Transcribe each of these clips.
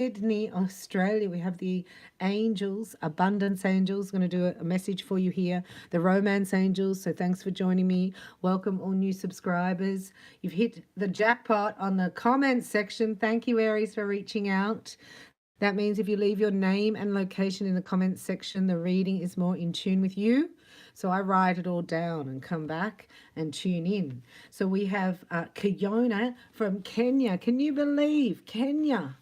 Sydney, Australia. We have the angels, abundance angels, going to do a message for you here. The romance angels. So thanks for joining me. Welcome all new subscribers. You've hit the jackpot on the comments section. Thank you, Aries, for reaching out. That means if you leave your name and location in the comments section, the reading is more in tune with you. So I write it all down and come back and tune in. So we have Kiona from Kenya. Can you believe Kenya?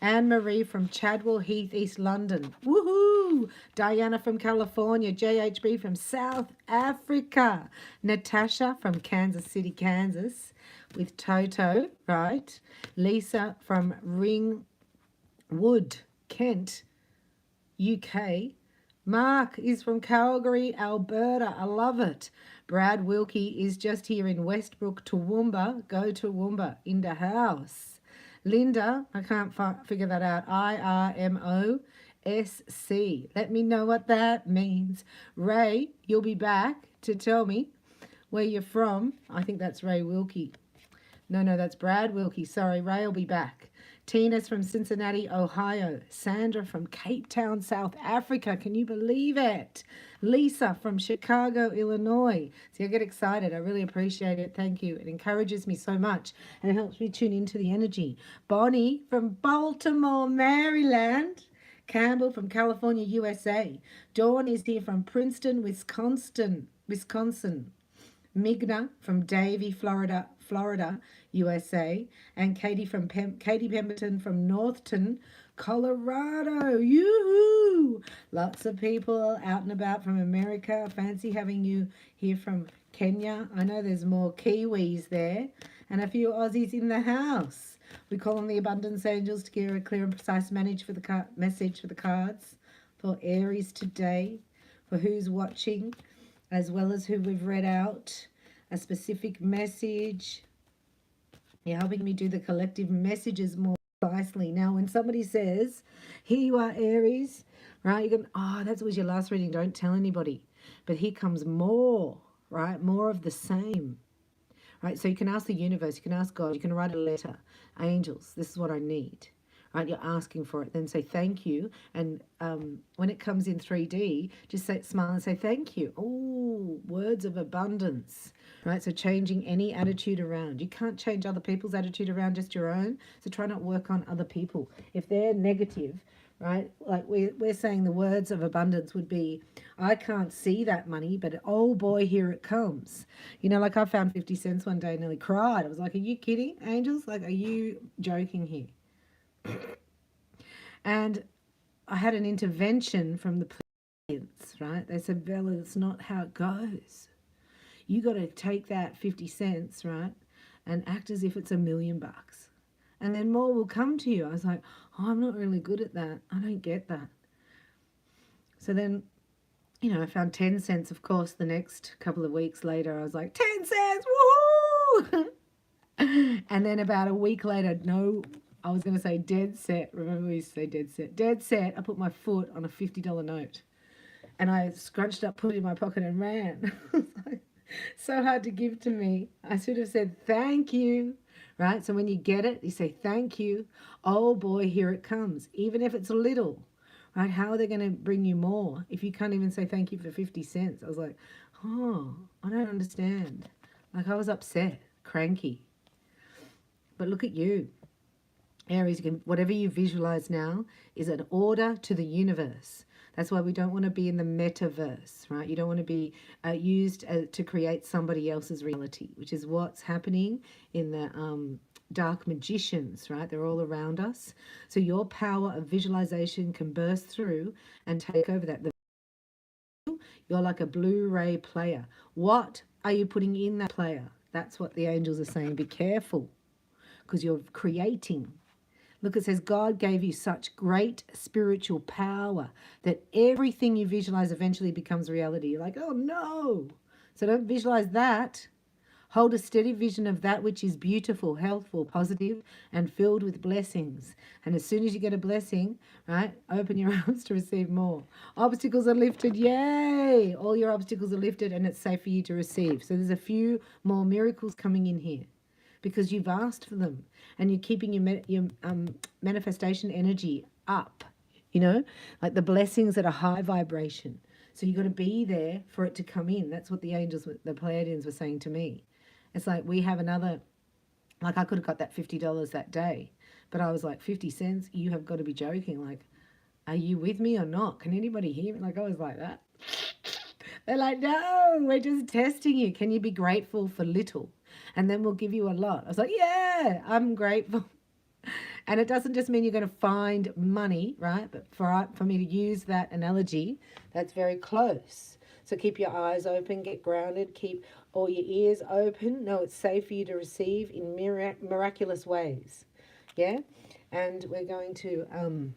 Anne-Marie from Chadwell Heath, East London. Woohoo! Diana from California. JHB from South Africa. Natasha from Kansas City, Kansas, with Toto, right? Lisa from Ringwood, Kent, UK. Mark is from Calgary, Alberta. I love it. Brad Wilkie is just here in Westbrook, Toowoomba. Go Toowoomba, in the house. Linda, I can't figure that out. IRMOSC. Let me know what that means. Ray, you'll be back to tell me where you're from. I think that's Ray Wilkie. No, that's Brad Wilkie. Sorry, Ray will be back. Tina's from Cincinnati, Ohio. Sandra from Cape Town, South Africa. Can you believe it? Lisa from Chicago, Illinois. See, I get excited. I really appreciate it. Thank you. It encourages me so much and it helps me tune into the energy. Bonnie from Baltimore, Maryland. Campbell from California, USA. Dawn is here from Princeton, Wisconsin. Migna from Davie, Florida, USA, and Katie Pemberton from Northton, Colorado. Yoo-hoo! Lots of people out and about from America. Fancy having you here from Kenya. I know there's more Kiwis there and a few Aussies in the house. We call on the abundance angels to give a clear and precise message for the cards for Aries today, for who's watching, as well as who we've read out a specific message. You're helping me do the collective messages more precisely. Now, when somebody says, here you are, Aries, right, you're going, oh, that was your last reading, don't tell anybody. But here comes more, right, more of the same. Right, so you can ask the universe, you can ask God, you can write a letter. Angels, this is what I need. Right, you're asking for it. Then say thank you. And when it comes in 3D, just smile and say thank you. Oh, words of abundance. Right, so changing any attitude around. You can't change other people's attitude around, just your own. So try not work on other people. If they're negative, right, like we're saying the words of abundance would be, I can't see that money, but oh boy, here it comes. You know, like I found 50 cents one day and nearly cried. I was like, are you kidding, angels? Like, are you joking here? And I had an intervention from the police, right? They said, Bella, it's not how it goes. You got to take that 50 cents, right, and act as if it's $1 million. And then more will come to you. I was like, oh, I'm not really good at that. I don't get that. So then, you know, I found 10 cents, of course, the next couple of weeks later. I was like, 10 cents, woohoo! And then about a week later, I was going to say dead set. Remember we used to say dead set. Dead set, I put my foot on a $50 note. And I scrunched up, put it in my pocket and ran. So hard to give to me. I should have said thank you, right? So when you get it, you say thank you. Oh boy, here it comes. Even if it's a little, right? How are they going to bring you more if you can't even say thank you for 50 cents? I was like, oh, I don't understand. Like I was upset, cranky. But look at you. Aries, whatever you visualize now is an order to the universe. That's why we don't want to be in the metaverse, right? You don't want to be used to create somebody else's reality, which is what's happening in the dark magicians, right? They're all around us. So your power of visualization can burst through and take over that. You're like a Blu-ray player. What are you putting in that player? That's what the angels are saying. Be careful, because you're creating. Look, it says God gave you such great spiritual power that everything you visualize eventually becomes reality. You're like, oh no. So don't visualize that. Hold a steady vision of that which is beautiful, healthful, positive, and filled with blessings. And as soon as you get a blessing, right, open your arms to receive more. Obstacles are lifted. Yay! All your obstacles are lifted and it's safe for you to receive. So there's a few more miracles coming in here. because you've asked for them, and you're keeping your manifestation energy up, you know, like the blessings at a high vibration. So you got to be there for it to come in. That's what the angels, the Pleiadians were saying to me. It's like we have another, like I could have got that $50 that day, but I was like, 50 cents? You have got to be joking. Like, are you with me or not? Can anybody hear me? Like, I was like that. They're like, no, we're just testing you. Can you be grateful for little? And then we'll give you a lot. I was like, yeah, I'm grateful. And it doesn't just mean you're going to find money, right? But for me to use that analogy, that's very close. So keep your eyes open, get grounded, keep all your ears open. Know it's safe for you to receive in miraculous ways. Yeah? And we're going to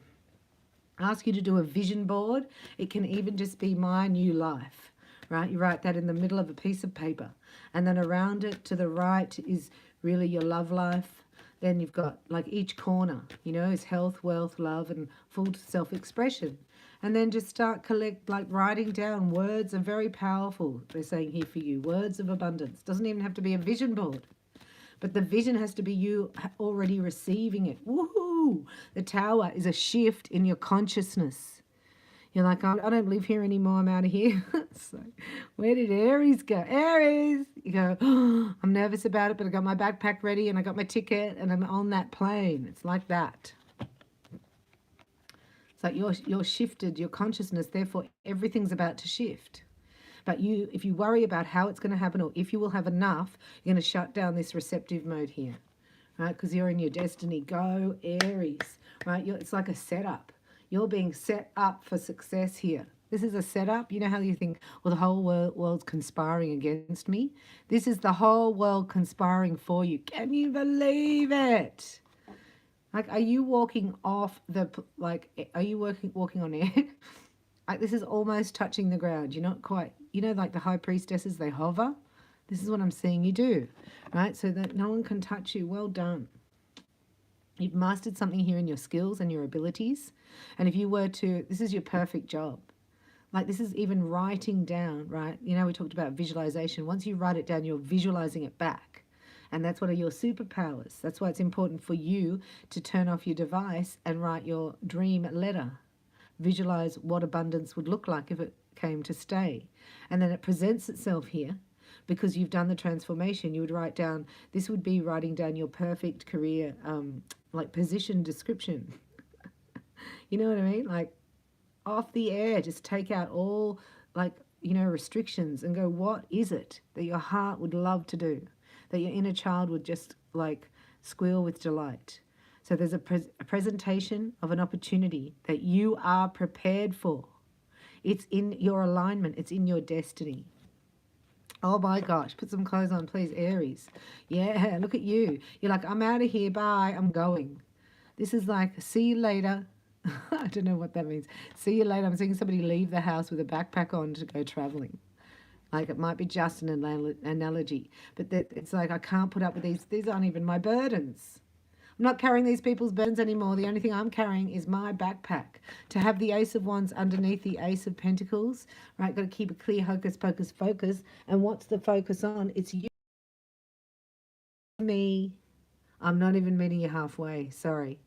ask you to do a vision board. It can even just be my new life, right? You write that in the middle of a piece of paper. And then around it to the right is really your love life. Then you've got like each corner, you know, is health, wealth, love, and full self-expression. And then just start writing down words are very powerful. They're saying here for you, words of abundance. Doesn't even have to be a vision board, but the vision has to be you already receiving it. Woohoo! The tower is a shift in your consciousness. You're like, I don't live here anymore. I'm out of here. So, where did Aries go? Aries! You go, oh, I'm nervous about it, but I got my backpack ready and I got my ticket and I'm on that plane. It's like that. It's like you're shifted, your consciousness, therefore everything's about to shift. But if you worry about how it's going to happen or if you will have enough, you're going to shut down this receptive mode here, right? Because you're in your destiny. Go, Aries, right? It's like a setup. You're being set up for success here. This is a setup. You know how you think, well, the whole world's conspiring against me? This is the whole world conspiring for you. Can you believe it? Like, are you walking off are you walking on air? Like, this is almost touching the ground. You're not quite, you know, like the high priestesses, they hover. This is what I'm seeing you do, right? So that no one can touch you. Well done. You've mastered something here in your skills and your abilities. And if you were to, this is your perfect job. Like, this is even writing down, right? You know, we talked about visualization. Once you write it down, you're visualizing it back. And that's one of your superpowers. That's why it's important for you to turn off your device and write your dream letter. Visualize what abundance would look like if it came to stay. And then it presents itself here. Because you've done the transformation, you would write down, this would be writing down your perfect career, like position description. You know what I mean? Like, off the air, just take out all, like, you know, restrictions and go, what is it that your heart would love to do? That your inner child would just, like, squeal with delight. So there's a presentation of an opportunity that you are prepared for. It's in your alignment. It's in your destiny. Oh my gosh, put some clothes on, please, Aries. Yeah, look at you. You're like, I'm out of here, bye, I'm going. This is like, see you later. I don't know what that means. See you later. I'm seeing somebody leave the house with a backpack on to go traveling. Like, it might be just an analogy. But it's like, I can't put up with these. These aren't even my burdens. I'm not carrying these people's burdens anymore. The only thing I'm carrying is my backpack. To have the Ace of Wands underneath the Ace of Pentacles, right? Got to keep a clear hocus pocus focus. And what's the focus on? It's you. Me. I'm not even meeting you halfway. Sorry.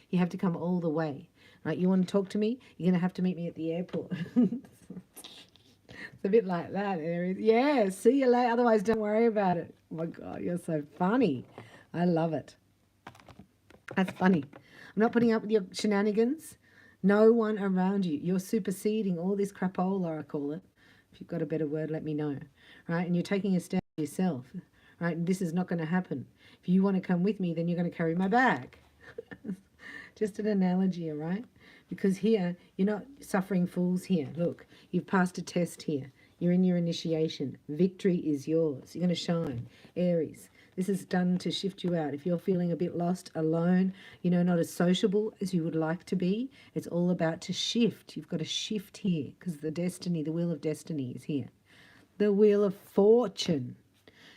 You have to come all the way, right? You want to talk to me? You're going to have to meet me at the airport. It's a bit like that, Aries. Yeah, see you later. Otherwise, don't worry about it. Oh my God, you're so funny. I love it. That's funny. I'm not putting up with your shenanigans. No one around you. You're superseding all this crapola, I call it. If you've got a better word, let me know. Right? And you're taking a stand for yourself. Right? And this is not going to happen. If you want to come with me, then you're going to carry my bag. Just an analogy, all right? Because here, you're not suffering fools here. Look, you've passed a test here. You're in your initiation. Victory is yours. You're going to shine. Aries. This is done to shift you out. If you're feeling a bit lost, alone, you know, not as sociable as you would like to be, it's all about to shift. You've got to shift here because the destiny, the wheel of destiny is here. The wheel of fortune.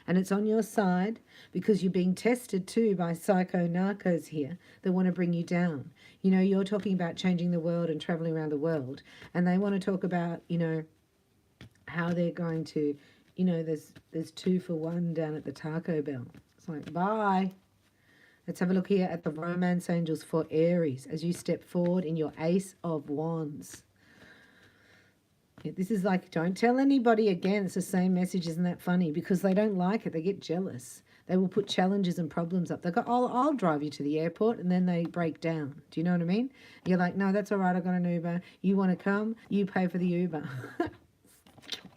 And it's on your side because you're being tested too by psycho-narcos here that want to bring you down. You know, you're talking about changing the world and traveling around the world. And they want to talk about, you know, how they're going to, you know, there's 2 for 1 down at the Taco Bell. It's like, bye. Let's have a look here at the romance angels for Aries as you step forward in your Ace of Wands. Yeah, this is like, don't tell anybody again. It's the same message. Isn't that funny? Because they don't like it. They get jealous. They will put challenges and problems up. They go, I'll drive you to the airport, and then they break down. Do you know what I mean? You're like, no, that's all right. I got an Uber. You want to come? You pay for the Uber.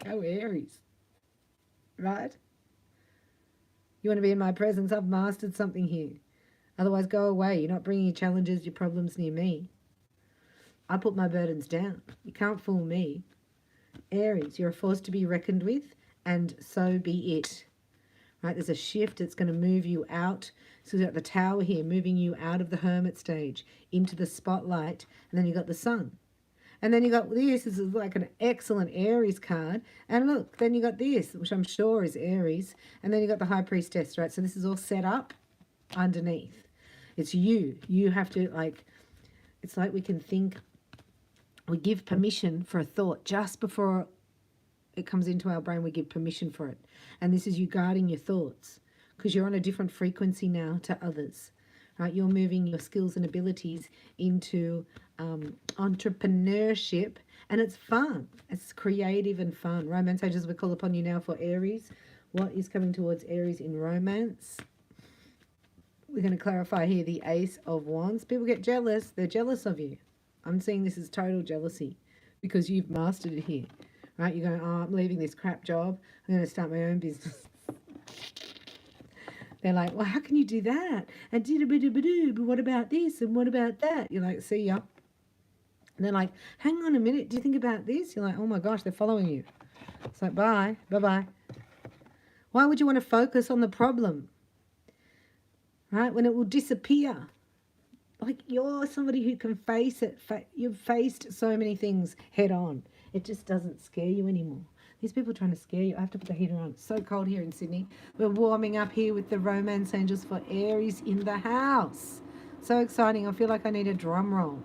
Go Aries. Right? You want to be in my presence? I've mastered something here. Otherwise, go away. You're not bringing your challenges, your problems near me. I put my burdens down. You can't fool me. Aries, you're a force to be reckoned with, and so be it. Right? There's a shift. It's going to move you out. So we've got the Tower here, moving you out of the hermit stage into the spotlight, and then you've got the Sun. And then you got this. This is like an excellent Aries card. And look, then you got this, which I'm sure is Aries. And then you got the High Priestess, right? So this is all set up underneath. It's you. You have to, like, it's like we can think, we give permission for a thought just before it comes into our brain. We give permission for it. And this is you guarding your thoughts because you're on a different frequency now to others, right? You're moving your skills and abilities into entrepreneurship, and it's fun. It's creative and fun. Romance angels, we call upon you now for Aries. What is coming towards Aries in romance? We're going to clarify here the Ace of Wands. People get jealous. They're jealous of you. I'm seeing this as total jealousy because you've mastered it here, right? You're going, oh, I'm leaving this crap job. I'm going to start my own business. They're like, well, how can you do that? And but what about this? And what about that? You're like, see ya. And they're like, hang on a minute. Do you think about this? You're like, oh my gosh, they're following you. It's like, bye. Bye-bye. Why would you want to focus on the problem? Right? When it will disappear. Like, you're somebody who can face it. You've faced so many things head on. It just doesn't scare you anymore. These people are trying to scare you. I have to put the heater on. It's so cold here in Sydney. We're warming up here with the romance angels for Aries in the house. So exciting. I feel like I need a drum roll.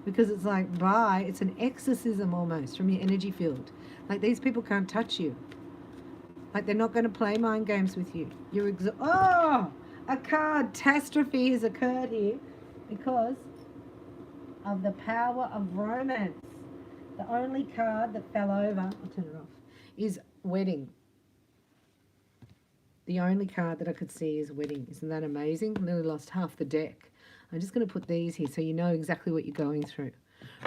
Because it's like, bye. It's an exorcism almost from your energy field. Like, these people can't touch you. Like, they're not going to play mind games with you. You're oh! A catastrophe has occurred here because of the power of romance. The only card that fell over, I'll turn it off, is wedding. The only card that I could see is wedding. Isn't that amazing? I nearly lost half the deck. I'm just going to put these here so you know exactly what you're going through.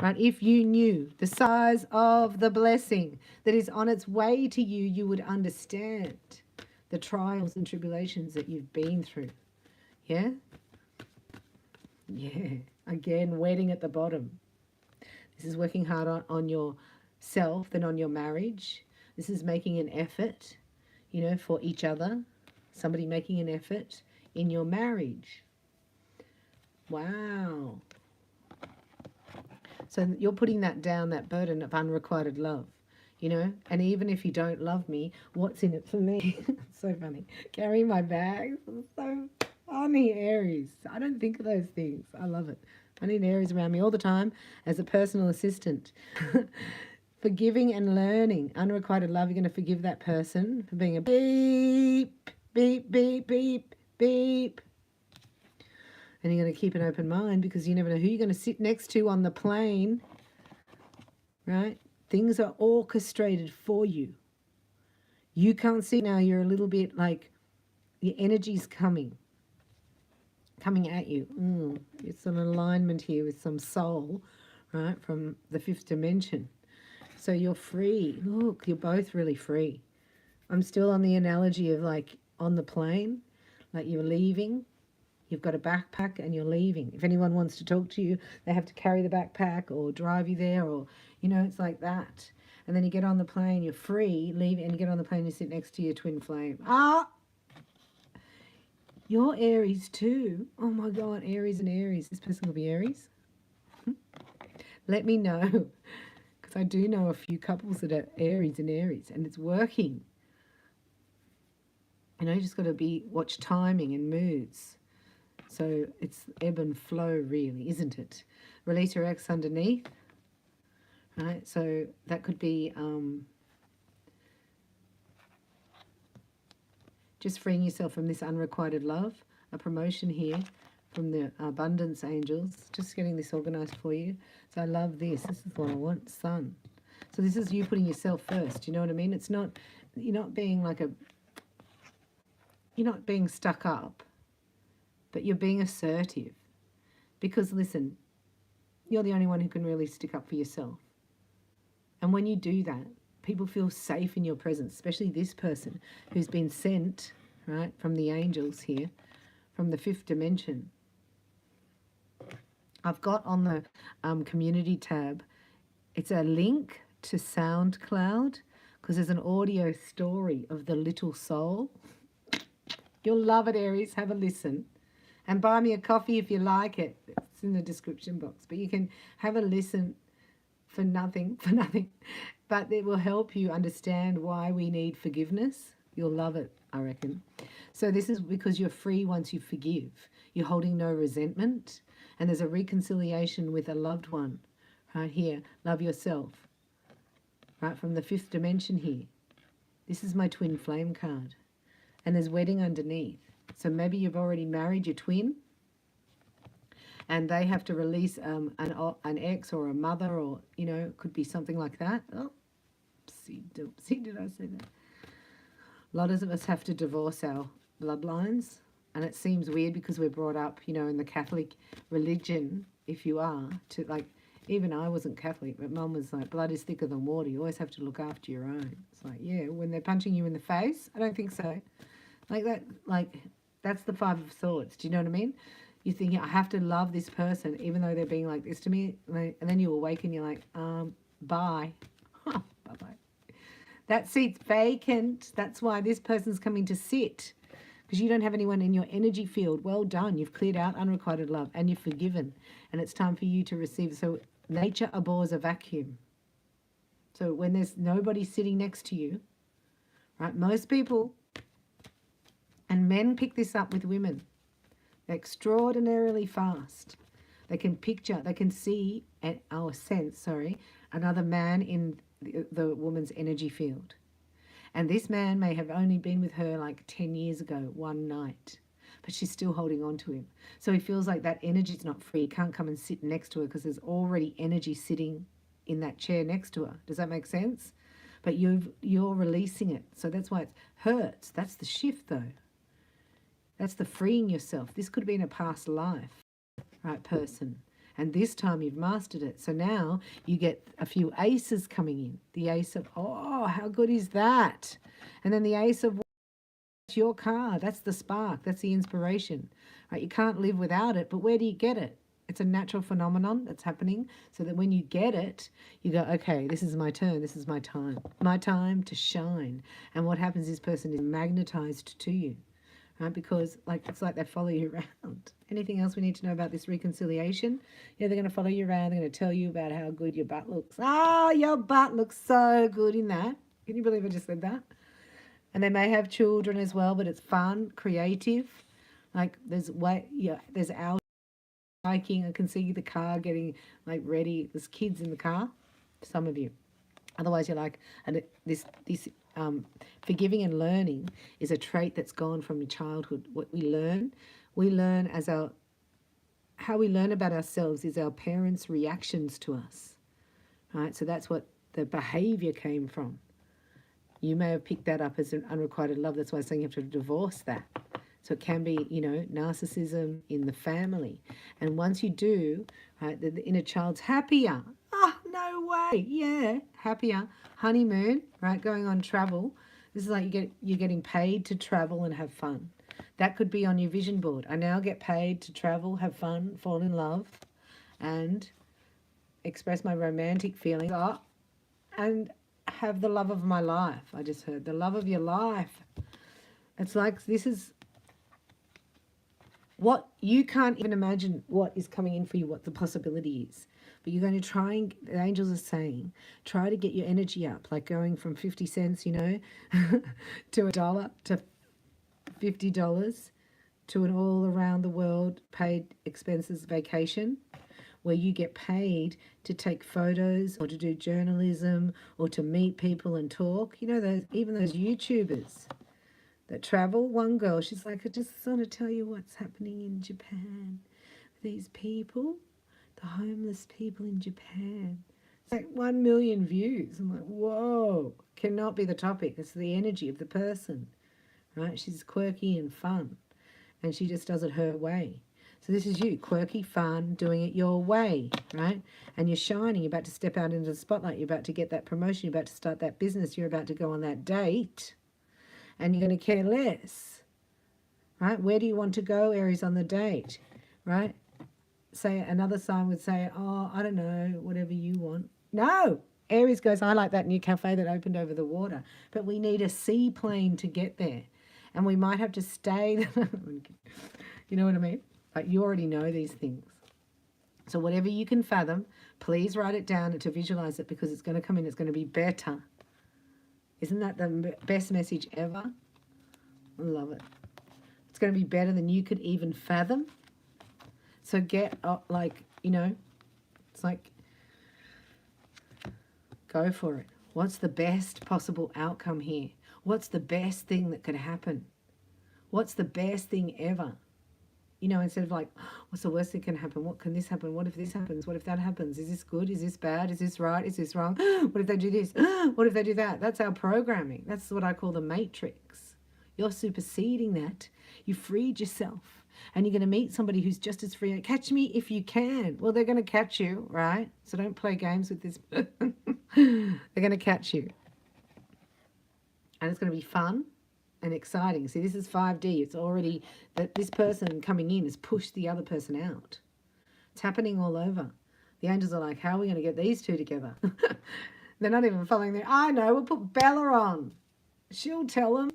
Right? If you knew the size of the blessing that is on its way to you, you would understand the trials and tribulations that you've been through. Yeah? Yeah. Again, wedding at the bottom. This is working hard on yourself and on your marriage. This is making an effort, you know, for each other. Somebody making an effort in your marriage. Wow. So you're putting that down, that burden of unrequited love. You know, and even if you don't love me, what's in it for me? It's so funny. Carrying my bags. It's so funny, Aries. I don't think of those things. I love it. I need Aries around me all the time as a personal assistant. Forgiving and learning. Unrequited love. You're going to forgive that person for being a beep, beep, beep, beep, beep. And you're going to keep an open mind because you never know who you're going to sit next to on the plane. Right? Things are orchestrated for you. You can't see now. You're a little bit like your energy's coming at you. It's an alignment here with some soul, right, from the fifth dimension. So you're free. Look, you're both really free. I'm still on the analogy of like on the plane, like you're leaving. You've got a backpack and you're leaving. If anyone wants to talk to you, they have to carry the backpack or drive you there or, you know, it's like that. And then you get on the plane, you're free, leave, and you get on the plane, you sit next to your twin flame. Ah! You're Aries too. Oh my God, Aries and Aries. This person will be Aries. Let me know. Because I do know a few couples that are Aries and Aries, and it's working. You know, you just got to watch timing and moods. So it's ebb and flow really, isn't it? Release your ex underneath. Right, so that could be Just freeing yourself from this unrequited love. A promotion here from the abundance angels. Just getting this organized for you. So I love this. This is what I want. Sun. So this is you putting yourself first. You know what I mean? It's not, you're not being like a, you're not being stuck up, but you're being assertive. Because listen, you're the only one who can really stick up for yourself. And when you do that, people feel safe in your presence, especially this person who's been sent, right, from the angels here, from the 5th dimension. I've got on the community tab, it's a link to SoundCloud, because there's an audio story of the Lttle Soul. You'll love it, Aries. Have a listen. And buy me a coffee if you like it. It's in the description box. But you can have a listen for nothing, But it will help you understand why we need forgiveness. You'll love it, I reckon. So this is because you're free once you forgive. You're holding no resentment. And there's a reconciliation with a loved one. Right here. Love yourself. Right from the 5th dimension here. This is my twin flame card. And there's wedding underneath. So maybe you've already married your twin and they have to release an ex or a mother, or, you know, it could be something like that. Oh, see, did I say that? A lot of us have to divorce our bloodlines, and it seems weird because we're brought up, you know, in the Catholic religion, if you are, to like, even I wasn't Catholic, but Mum was like, blood is thicker than water. You always have to look after your own. It's like, yeah, when they're punching you in the face, I don't think so. Like that, like, that's the 5 of Swords. Do you know what I mean? You think, I have to love this person, even though they're being like this to me. And then you awaken, you're like, bye. Bye-bye. That seat's vacant. That's why this person's coming to sit. Because you don't have anyone in your energy field. Well done. You've cleared out unrequited love and you've forgiven. And it's time for you to receive. So nature abhors a vacuum. So when there's nobody sitting next to you, right, most people, and men pick this up with women, they're extraordinarily fast. They can picture, they can see, sense another man in the woman's energy field. And this man may have only been with her like 10 years ago, one night, but she's still holding on to him. So he feels like that energy's not free. He can't come and sit next to her because there's already energy sitting in that chair next to her. Does that make sense? But you're releasing it. So that's why it hurts. That's the shift though. That's the freeing yourself. This could have been a past life, right, person. And this time you've mastered it. So now you get a few aces coming in. The ace of, oh, how good is that? And then the ace of, that's your card. That's the spark. That's the inspiration. Right? You can't live without it, but where do you get it? It's a natural phenomenon that's happening, so that when you get it, you go, okay, this is my turn. This is my time to shine. And what happens, this person is magnetized to you. Right? Because it's like they follow you around. Anything else we need to know about this reconciliation? Yeah, they're going to follow you around. They're going to tell you about how good your butt looks. Oh, your butt looks so good in that. Can you believe I just said that? And they may have children as well, but it's fun, creative. Like there's our hiking. I can see the car getting like ready. There's kids in the car. Some of you. Otherwise, you're like, and this forgiving and learning is a trait that's gone from your childhood. What we learn as how we learn about ourselves is our parents' reactions to us, right? So that's what the behavior came from. You may have picked that up as an unrequited love. That's why I'm saying you have to divorce that. So it can be, you know, narcissism in the family. And once you do, right, the inner child's happier. Oh, no way. Yeah, happier. Honeymoon, right, going on travel. This is like you're getting paid to travel and have fun. That could be on your vision board. I now get paid to travel, have fun, fall in love, and express my romantic feelings. Oh, and have the love of my life. I just heard the love of your life. It's like this is what you can't even imagine what is coming in for you, what the possibility is. But you're going to try and, the angels are saying, try to get your energy up, like going from 50 cents, you know, to $1 to $50 to an all around the world paid expenses vacation, where you get paid to take photos or to do journalism or to meet people and talk. You know, even those YouTubers, that travel. One girl, she's like, I just want to tell you what's happening in Japan. These people, the homeless people in Japan. It's like 1 million views. I'm like, whoa, cannot be the topic. It's the energy of the person, right? She's quirky and fun, and she just does it her way. So this is you, quirky, fun, doing it your way, right? And you're shining. You're about to step out into the spotlight. You're about to get that promotion. You're about to start that business. You're about to go on that date, and you're going to care less, right? Where do you want to go, Aries, on the date, right? Say another sign would say, oh, I don't know, whatever you want. No, Aries goes, I like that new cafe that opened over the water, but we need a seaplane to get there, and we might have to stay. You know what I mean? Like, you already know these things. So whatever you can fathom, please write it down to visualize it, because it's going to come in. It's going to be better. Isn't that the best message ever? I love it. It's going to be better than you could even fathom. So get, like, you know, it's like, go for it. What's the best possible outcome here? What's the best thing that could happen? What's the best thing ever? You know, instead of like, what's the worst that can happen? What can this happen? What if this happens? What if that happens? Is this good? Is this bad? Is this right? Is this wrong? What if they do this? What if they do that? That's our programming. That's what I call the matrix. You're superseding that. You freed yourself. And you're going to meet somebody who's just as free. Catch me if you can. Well, they're going to catch you, right? So don't play games with this. They're going to catch you. And it's going to be fun and exciting. See, this is 5D. It's already that this person coming in has pushed the other person out. It's happening all over. The angels are like, how are we going to get these two together? They're not even following their, I know, we'll put Bella on. She'll tell them.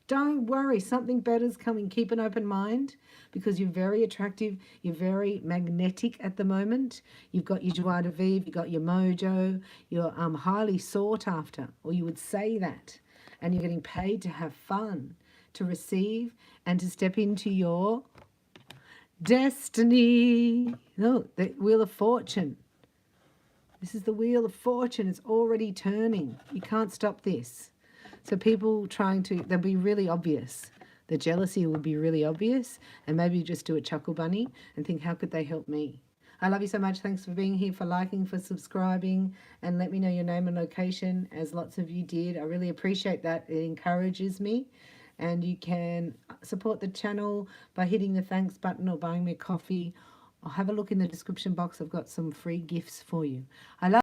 Don't worry, something better's coming. Keep an open mind, because you're very attractive. You're very magnetic at the moment. You've got your joie de vivre, you've got your mojo. You're highly sought after, or you would say that. And you're getting paid to have fun, to receive, and to step into your destiny. Look, the Wheel of Fortune. This is the Wheel of Fortune. It's already turning. You can't stop this. So people trying to, they'll be really obvious. The jealousy will be really obvious. And maybe you just do a chuckle bunny and think, how could they help me? I love you so much. Thanks for being here, for liking, for subscribing, and let me know your name and location, as lots of you did. I really appreciate that. It encourages me. And you can support the channel by hitting the thanks button or buying me a coffee. Or have a look in the description box. I've got some free gifts for you. I love